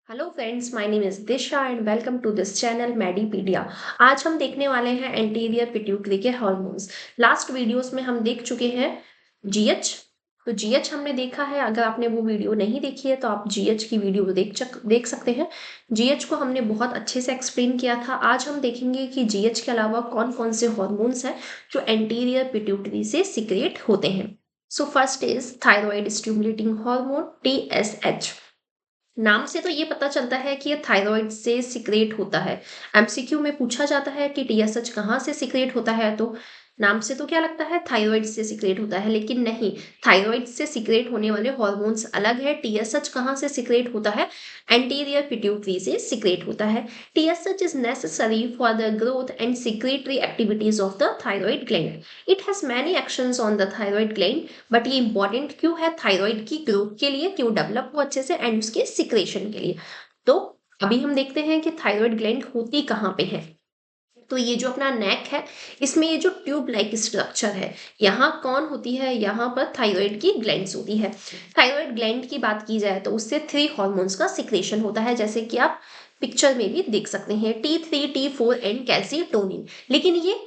Hello friends, my name is Disha and welcome to this channel Medipedia. आज हम देखने वाले हैं एंटीरियर पिट्यूटरी के हार्मोन्स। लास्ट वीडियोस में हम देख चुके हैं जीएच। तो जीएच हमने देखा है। अगर आपने वो वीडियो नहीं देखी है तो आप जीएच की वीडियो देख सकते हैं। जीएच को हमने बहुत अच्छे से एक्सप्लेन किया था। आज हम देखेंगे कि जीएच के अलावा कौन कौन से हार्मोन्स हैं जो एंटीरियर पिट्यूटरी से सिक्रेट होते हैं। So first is thyroid stimulating hormone TSH। नाम से तो ये पता चलता है कि ये थायराइड से सिक्रेट होता है। एमसीक्यू में पूछा जाता है कि टीएसएच कहाँ से सिक्रेट होता है, तो नाम से तो क्या लगता है थायराइड से सिक्रेट होता है, लेकिन नहीं। थायराइड से सिक्रेट होने वाले हॉर्मोन्स अलग है। टीएसएच कहाँ से सिक्रेट होता है? एंटीरियर पिट्यूटरी से सिक्रेट होता है। TSH is necessary for the growth and secretory activities of the thyroid gland. It has many actions on the thyroid gland. But ये इंपॉर्टेंट क्यों है? थायराइड की ग्रोथ के लिए, क्यों डेवलप हो अच्छे से, एंड उसके सिक्रेशन के लिए। तो अभी हम देखते हैं कि थायराइड ग्लैंड होती कहाँ पे है। तो ये जो अपना नेक है, इसमें ये जो ट्यूब लाइक स्ट्रक्चर है, यहाँ कौन होती है? यहाँ पर थायराइड की ग्लैंड्स होती है। थायराइड ग्लैंड की बात की जाए तो उससे 3 हॉर्मोन्स का सिक्रेशन होता है, जैसे कि आप पिक्चर में भी देख सकते हैं, T3, T4 एंड कैल्सीटोनिन। लेकिन ये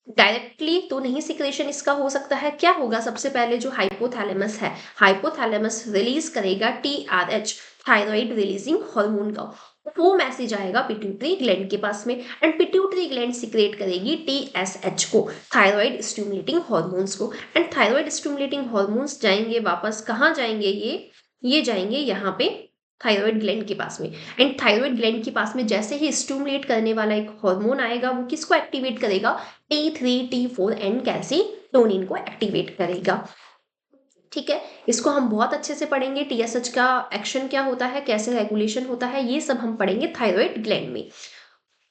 डायरेक्टली तो नहीं सिक्रेशन इसका हो सकता है। क्या होगा? सबसे पहले जो हाइपोथैलेमस है, हाइपोथैलेमस रिलीज करेगा TRH, थायराइड रिलीजिंग हार्मोन का। वो मैसेज आएगा पिट्यूटरी ग्लैंड के पास में, एंड पिट्यूटरी ग्लैंड सिक्रेट करेगी TSH को, थायराइड स्टिमुलेटिंग हार्मोन्स को। एंड थायराइड स्टिमुलेटिंग हार्मोन्स जाएंगे वापस कहाँ जाएंगे? ये जाएंगे यहाँ पे थायराइड ग्लैंड के पास में। एंड थायराइड ग्लैंड के पास में जैसे ही स्टिमुलेट करने वाला एक हार्मोन आएगा, वो किसको एक्टिवेट करेगा? T3, T4 एंड कैल्सीटोनिन को एक्टिवेट करेगा। ठीक है, इसको हम बहुत अच्छे से पढ़ेंगे। टीएसएच का एक्शन क्या होता है, कैसे रेगुलेशन होता है, ये सब हम पढ़ेंगे थायराइड ग्लैंड में।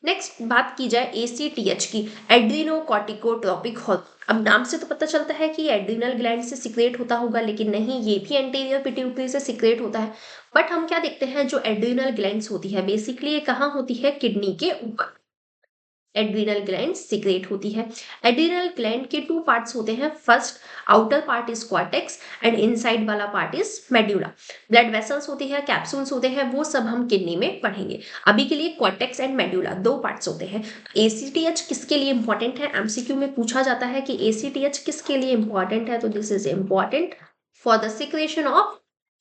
नेक्स्ट बात की जाए ACTH की, एड्रीनोकॉर्टिकोट्रोपिक हार्मोन। अब नाम से तो पता चलता है कि एड्रीनल ग्लैंड से सिक्रेट होता होगा, लेकिन नहीं, ये भी एंटीरियर पिट्यूटरी से सिक्रेट होता है। बट हम क्या देखते हैं, जो एड्रीनल ग्लैंड्स होती है बेसिकली ये कहाँ होती है? किडनी के ऊपर एड्रीनल ग्लैंड सिक्रेट होती है। एड्रीनल ग्लैंड के 2 पार्ट्स होते हैं। First, outer part is cortex and inside वाला part is medulla. Blood vessels होती है, कैप्सूल्स होते हैं, वो सब हम किडनी में पढ़ेंगे। अभी के लिए कॉर्टेक्स एंड मेड्यूला 2 पार्ट्स होते हैं। ACTH किसके लिए इंपॉर्टेंट है? एमसीक्यू में पूछा जाता है कि ACTH किसके लिए इंपॉर्टेंट है, तो this is important for the secretion of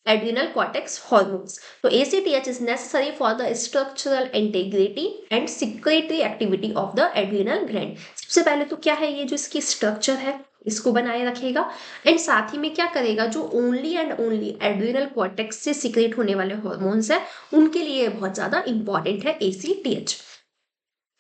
adrenal cortex hormones. तो ACTH is necessary for the structural integrity and secretory activity of the adrenal gland. सबसे पहले तो क्या है, ये जो इसकी स्ट्रक्चर है इसको बनाए रखेगा, एंड साथ ही में क्या करेगा, जो only and only adrenal cortex से सिक्रेट होने वाले हॉर्मोन्स है उनके लिए बहुत ज्यादा इंपॉर्टेंट है ACTH।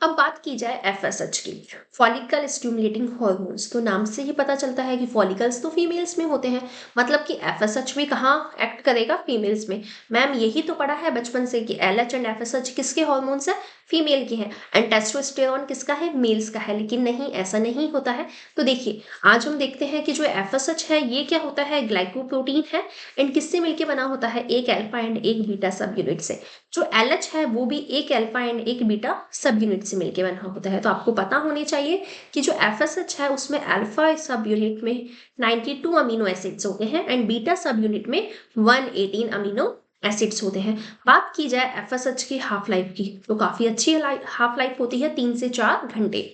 अब बात की जाए FSH की, फॉलिकल स्टिमुलेटिंग हॉर्मोन्स। तो नाम से ही पता चलता है कि फॉलिकल्स तो फीमेल्स में होते हैं, मतलब कि FSH भी कहाँ एक्ट करेगा? फीमेल्स में। मैम यही तो पढ़ा है बचपन से कि LH एंड FSH किसके हॉर्मोन्स है? फीमेल के हैं। एंड टेस्टोस्टेरोन किसका है? मेल्स का है। लेकिन नहीं, ऐसा नहीं होता है। तो देखिए, आज हम देखते हैं कि जो FSH है ये क्या होता है? ग्लाइकोप्रोटीन है, एंड किससे मिलके बना होता है? एक अल्फा एंड एक बीटा सब यूनिट से। जो LH है वो भी एक अल्फा एंड एक बीटा सब यूनिट से मिलके बना होता है। तो आपको पता होनी चाहिए कि जो FSH है उसमें अल्फा सब यूनिट में 92 अमीनो एसिड्स होते हैं, एंड बीटा सब यूनिट में 118 अमीनो एसिड्स होते हैं। बात की जाए FSH की हाफ लाइफ की, तो काफी अच्छी हाफ लाइफ होती है, 3 से 4 घंटे।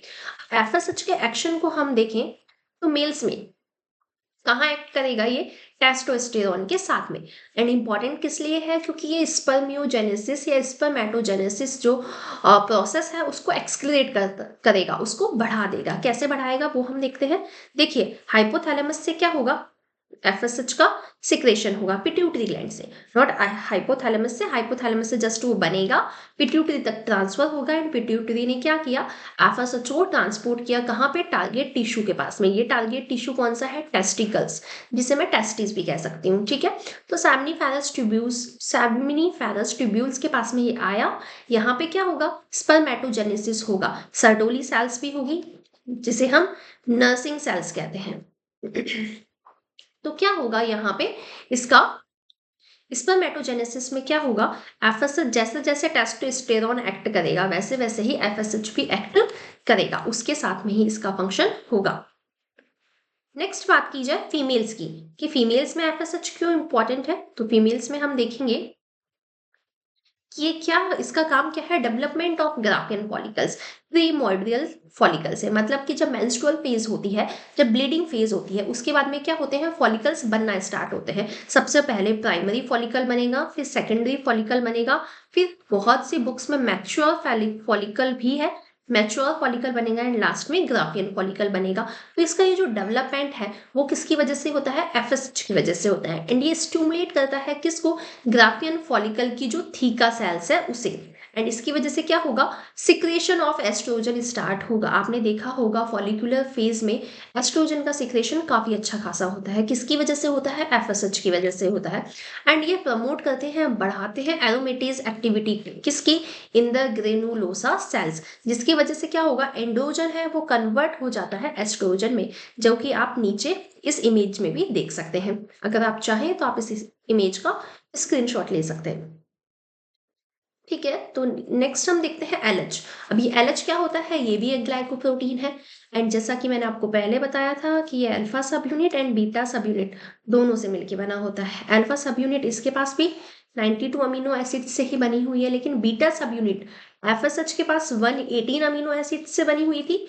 FSH के एक्शन को हम देखें तो मेल्स में कहाँ एक्ट करेगा? ये टेस्टोस्टेरोन के साथ में। एंड इंपॉर्टेंट किस लिए है? क्योंकि ये स्पर्मियोजेनेसिस या स्पर्मेटोजेनेसिस जो प्रोसेस है उसको एक्सक्रीट करेगा, उसको बढ़ा देगा। कैसे बढ़ाएगा वो हम देखते हैं। देखिए, हाइपोथैलेमस से क्या होगा? FSH का सिक्रेशन होगा पिट्यूटरी ग्लैंड से, नॉट हाइपोथैलेमस से। हाइपोथैलेमस से जस्ट वो बनेगा, पिट्यूटरी तक ट्रांसफर होगा, एंड पिट्यूटरी ने क्या किया? FSH को ट्रांसपोर्ट किया कहाँ पे? टारगेट टिश्यू के पास में। ये टारगेट टिश्यू कौन सा है? टेस्टिकल्स, जिसे मैं टेस्टिस भी कह सकती हूँ। ठीक है, तो सैमिनिफेरस ट्यूब्यूल्स के पास में ये आया। यहाँ पे क्या होगा? स्पर्मेटोजेनेसिस होगा, सर्टोली सेल्स भी होगी, जिसे हम नर्सिंग सेल्स कहते हैं। तो क्या होगा यहाँ पे? इसका स्पर्मेटोजेनेसिस में क्या होगा? FSH जैसे जैसे टेस्टोस्टेरोन एक्ट करेगा वैसे वैसे ही FSH भी एक्ट करेगा, उसके साथ में ही इसका फंक्शन होगा। नेक्स्ट बात की जाए फीमेल्स की, कि फीमेल्स में FSH क्यों इंपॉर्टेंट है। तो फीमेल्स में हम देखेंगे ये क्या, इसका काम क्या है, development of Graafian follicles, primordial follicles है, मतलब कि जब मेंस्ट्रुअल फेज होती है, जब ब्लीडिंग फेज होती है, उसके बाद में क्या होते हैं, फॉलिकल्स बनना स्टार्ट होते हैं। सबसे पहले प्राइमरी फॉलिकल बनेगा, फिर सेकेंडरी फॉलिकल बनेगा, फिर बहुत सी बुक्स में मैच्योर फॉलिकल भी है, मैच्योर फॉलिकल बनेगा, एंड लास्ट में ग्राफियन फॉलिकल बनेगा। तो इसका ये जो डेवलपमेंट है वो किसकी वजह से होता है, एफएसएच की वजह से होता है, एंड ये स्टिमुलेट करता है किसको, ग्राफियन फॉलिकल की जो थीका सेल्स है उसे। एंड इसकी वजह से क्या होगा, सिक्रेशन ऑफ एस्ट्रोजन स्टार्ट होगा। आपने देखा होगा फॉलिकुलर फेज में एस्ट्रोजन का सिक्रेशन काफी अच्छा खासा होता है, किसकी वजह से होता है, एफएसएच की वजह से होता है। एंड ये प्रमोट करते हैं, बढ़ाते हैं एरोमेटेज एक्टिविटी किसकी, इन द ग्रेनुलोसा सेल्स, जिसकी वजह से क्या होगा, एंड्रोजन है वो कन्वर्ट हो जाता है एस्ट्रोजन में, जो कि आप नीचे इस इमेज में भी देख सकते हैं। अगर आप चाहें तो आप इस इमेज का स्क्रीनशॉट ले सकते हैं। ठीक है, तो नेक्स्ट हम देखते हैं एलएच। अब ये एलएच क्या होता है, ये भी एक ग्लाइकोप्रोटीन है, एंड जैसा कि मैंने आपको पहले बताया था कि ये अल्फा सब यूनिट एंड बीटा सब यूनिट दोनों से मिलकर बना होता है। अल्फा सब यूनिट इसके पास भी 92 अमीनो एसिड से ही बनी हुई है, लेकिन बीटा सब यूनिट एफएसएच के पास 118 अमीनो एसिड से बनी हुई थी,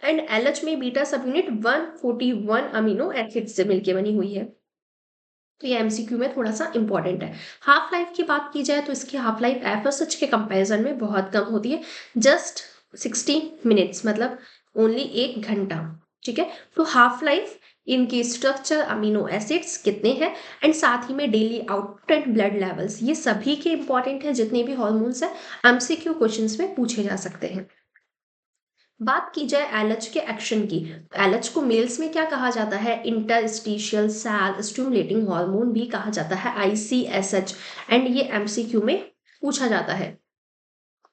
एंड एलएच में बीटा सब यूनिट 141 अमीनो एसिड से मिलकर बनी हुई है। तो ये एमसीक्यू में थोड़ा सा इंपॉर्टेंट है। हाफ लाइफ की बात की जाए तो इसकी हाफ लाइफ एफएसएच के कंपैरिजन में बहुत कम होती है, जस्ट 60 मिनट्स, मतलब ओनली 1 घंटा। ठीक है, तो हाफ लाइफ, इनकी स्ट्रक्चर, अमीनो एसिड्स कितने हैं, एंड साथ ही में daily output and blood levels, ये सभी के इंपॉर्टेंट है, जितने भी हॉर्मोन्स है एमसीक्यू क्वेश्चंस में पूछे जा सकते हैं। बात की जाए एलएच के एक्शन की, तो एलएच को मेल्स में क्या कहा जाता है, इंटरस्टिशियल सेल स्टिमुलेटिंग हार्मोन भी कहा जाता है, आईसीएसएच। एंड ये एमसीक्यू में पूछा जाता है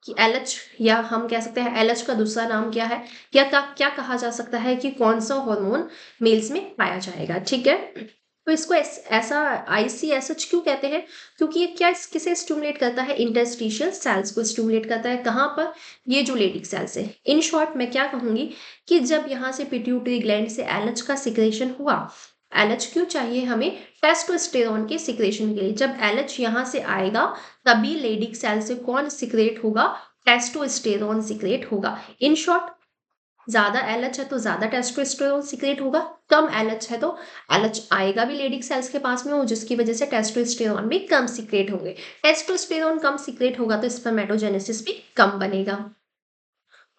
कि एलएच, या हम कह सकते हैं एलएच का दूसरा नाम क्या है, क्या कहा जा सकता है कि कौन सा हार्मोन मेल्स में पाया जाएगा। ठीक है, तो इसको ऐसा आईसीएसएच क्यों कहते हैं, क्योंकि ये क्या किसे स्टिमुलेट करता है, इंटरस्टिशियल सेल्स को स्टिमुलेट करता है, कहाँ पर, ये जो लेडिक सेल्स है। इन शॉर्ट मैं क्या कहूंगी कि जब यहाँ से पिट्यूटरी ग्लैंड से एलएच का सिक्रेशन हुआ, एलएच क्यों चाहिए हमें, टेस्टोस्टेरोन के सिक्रेशन के लिए, जब एलएच यहाँ से आएगा तभी लेडिक सेल से कौन सिक्रेट होगा, टेस्टोस्टेरोन सिक्रेट होगा। इन शॉर्ट, ज्यादा एलएच है तो ज्यादा टेस्टोस्टेरोन सिक्रेट होगा, कम एलएच है तो एलएच आएगा भी लेडिक सेल्स के पास में हो, जिसकी वजह से टेस्टोस्टेरोन भी कम सिक्रेट होंगे। टेस्टोस्टेरोन कम सिक्रेट होगा तो स्पर्मेटोजेनेसिस भी कम बनेगा।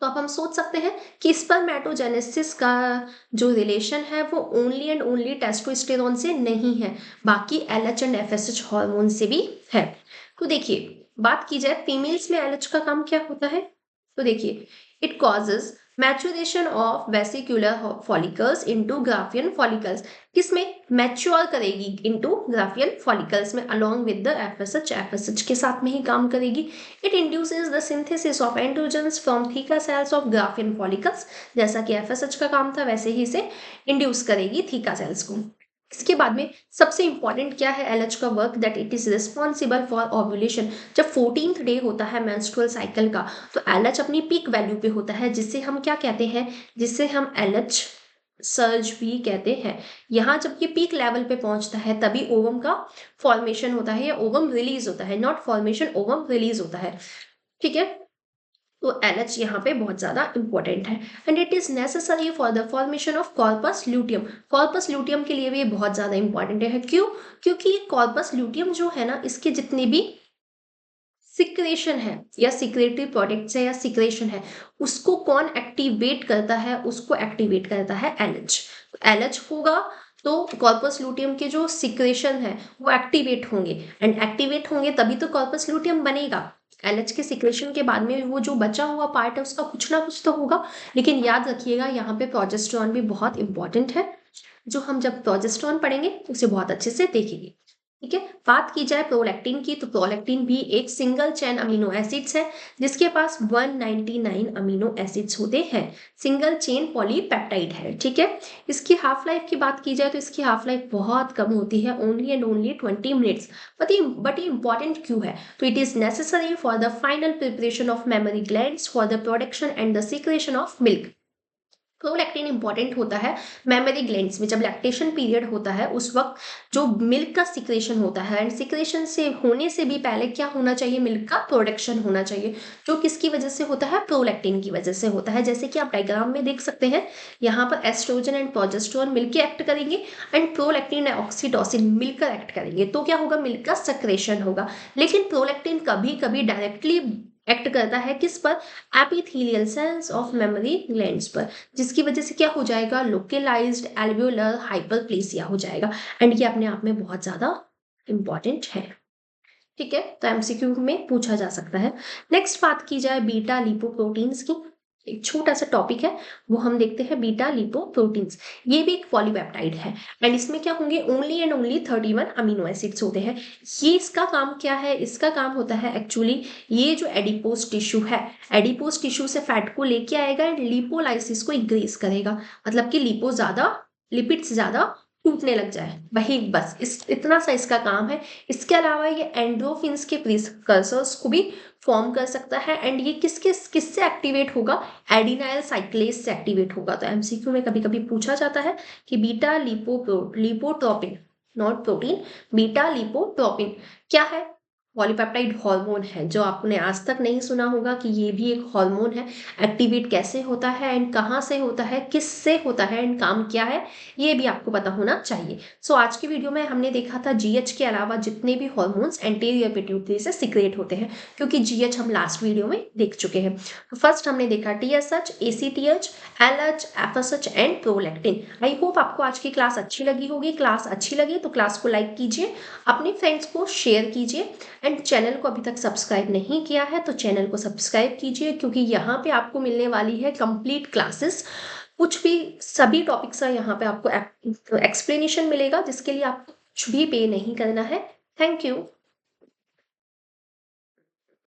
तो अब हम सोच सकते हैं कि स्पर्मेटोजेनेसिस का जो रिलेशन है वो ओनली एंड ओनली टेस्टोस्टेरोन से नहीं है, बाकी एलएच एंड एफएसएच हार्मोन से भी है। तो देखिए, बात की जाए फीमेल्स में एलएच का काम क्या होता है, तो देखिए, it causes maturation of vesicular follicles into Graafian follicles, किसमें मैच्योर करेगी, इनटू ग्राफियन फॉलिकल्स में, along with the FSH, FSH के साथ में ही काम करेगी। It induces the synthesis of androgens from theca sales of Graafian follicles, जैसा कि एफएसएच का काम था वैसे ही इसे इंड्यूस करेगी थीका सेल्स को। इसके बाद में सबसे इंपॉर्टेंट क्या है एलएच का work, that it is responsible for ovulation. जब 14th डे होता है मेंस्ट्रुअल साइकिल का, तो एलएच अपनी पीक वैल्यू पे होता है, जिससे हम क्या कहते हैं, जिससे हम एलएच सर्ज भी कहते हैं। यहाँ जब ये पीक लेवल पे पहुंचता है तभी ओवम का फॉर्मेशन होता है, या ओवम रिलीज होता है, नॉट फॉर्मेशन, ओवम रिलीज होता है। ठीक है, तो एलएच यहाँ पे बहुत ज्यादा इंपॉर्टेंट है, and it is necessary for the formation of corpus luteum. Corpus luteum के लिए भी ये बहुत ज्यादा इंपॉर्टेंट है, क्यों, क्योंकि ये कॉर्पस ल्यूटियम जो है ना, इसके जितने भी सिक्रेशन है या सिक्रेटरी प्रोडक्ट्स है या सिक्रेशन है, उसको कौन एक्टिवेट करता है, उसको एक्टिवेट करता है एलएच। एलएच होगा तो कॉर्पस लूटियम के जो सिक्रेशन है वो एक्टिवेट होंगे, एंड एक्टिवेट होंगे तभी तो कॉर्पस लूटियम बनेगा। एलएच के सिक्रेशन के बाद में वो जो बचा हुआ पार्ट है उसका कुछ ना कुछ तो होगा, लेकिन याद रखिएगा यहाँ पे प्रोजेस्टेरॉन भी बहुत इंपॉर्टेंट है, जो हम जब प्रोजेस्टेरॉन पढ़ेंगे उसे बहुत अच्छे से देखेंगे। ठीक है, बात की जाए प्रोलैक्टिन की, तो प्रोलैक्टिन भी एक सिंगल चेन अमीनो एसिड्स है, जिसके पास 199 अमीनो एसिड्स होते हैं, सिंगल चेन पॉलीपेप्टाइड है। ठीक है, इसकी हाफ लाइफ की बात की जाए तो इसकी हाफ लाइफ बहुत कम होती है, only and only 20 minutes. But ये इंपॉर्टेंट क्यों है, तो it is necessary for the final preparation of mammary glands for the production and the secretion of milk. Prolactin important होता है मेमोरी ग्लैंड्स में। जब लैक्टेशन पीरियड होता है उस वक्त जो मिल्क का सिक्रेशन होता है, एंड सिक्रेशन से होने से भी पहले क्या होना चाहिए, मिल्क का प्रोडक्शन होना चाहिए, जो किसकी वजह से होता है, प्रोलैक्टिन की वजह से होता है। जैसे कि आप डायग्राम में देख सकते हैं, यहाँ पर एस्ट्रोजन एंड प्रोजेस्टेरोन मिलकर एक्ट करेंगे एंड प्रोलैक्टिन एंड ऑक्सीटोसिन मिलकर एक्ट करेंगे, तो क्या होगा, मिल्क का सक्रेशन होगा। लेकिन प्रोलैक्टिन कभी कभी डायरेक्टली एक्ट करता है किस पर, epithelial cells of mammary glands पर, जिसकी वजह से क्या हो जाएगा, लोकलाइज्ड एल्वियोलर हाइपरप्लेसिया हो जाएगा। एंड ये अपने आप में बहुत ज्यादा इंपॉर्टेंट है। ठीक है, तो एमसीक्यू में पूछा जा सकता है। नेक्स्ट बात की जाए बीटा लिपोप्रोटीन्स की, एक छोटा सा टॉपिक है, वो हम देखते हैं बीटा लिपोप्रोटीन्स। ये भी एक पॉलीपेप्टाइड है एंड इसमें क्या होंगे, only and only 31 amino acids होते हैं। ये इसका काम क्या है, इसका काम होता है एक्चुअली, ये जो एडिपोज टिश्यू है, एडिपोज टिश्यू से फैट को लेके आएगा एंड लिपोलाइसिस को इंक्रीज करेगा, मतलब कि लिपो ज्यादा, लिपिड्स ज्यादा टूटने लग जाए, वही बस इतना सा इसका काम है। इसके अलावा ये एंडोफिन्स के प्रीकर्सर्स को भी फॉर्म कर सकता है एंड ये किससे एक्टिवेट होगा, एडिनाइल साइक्लेस से एक्टिवेट होगा। तो एमसीक्यू में कभी कभी पूछा जाता है कि बीटा लिपोट्रोपिन, नॉट प्रोटीन, बीटा लिपोट्रोपिन क्या है, पॉलीपेप्टाइड हार्मोन है, जो आपने आज तक नहीं सुना होगा कि ये भी एक हार्मोन है। एक्टिवेट कैसे होता है एंड कहाँ से होता है, किससे होता है एंड काम क्या है, ये भी आपको पता होना चाहिए। सो आज की वीडियो में हमने देखा था जीएच के अलावा जितने भी हार्मोन्स एंटीरियर पिट्यूटरी से सिक्रेट होते हैं, क्योंकि जीएच हम लास्ट वीडियो में देख चुके हैं। फर्स्ट हमने देखा TSH, ACTH, LH, FSH and prolactin. I hope आपको आज की क्लास अच्छी लगी होगी। क्लास अच्छी लगी तो क्लास को लाइक कीजिए, अपने फ्रेंड्स को शेयर कीजिए एंड चैनल को अभी तक सब्सक्राइब नहीं किया है तो चैनल को सब्सक्राइब कीजिए, क्योंकि यहाँ पे आपको मिलने वाली है कंप्लीट क्लासेस, कुछ भी सभी टॉपिक्स का यहाँ पे आपको एक्सप्लेनेशन मिलेगा, जिसके लिए आपको कुछ भी पे नहीं करना है। Thank you.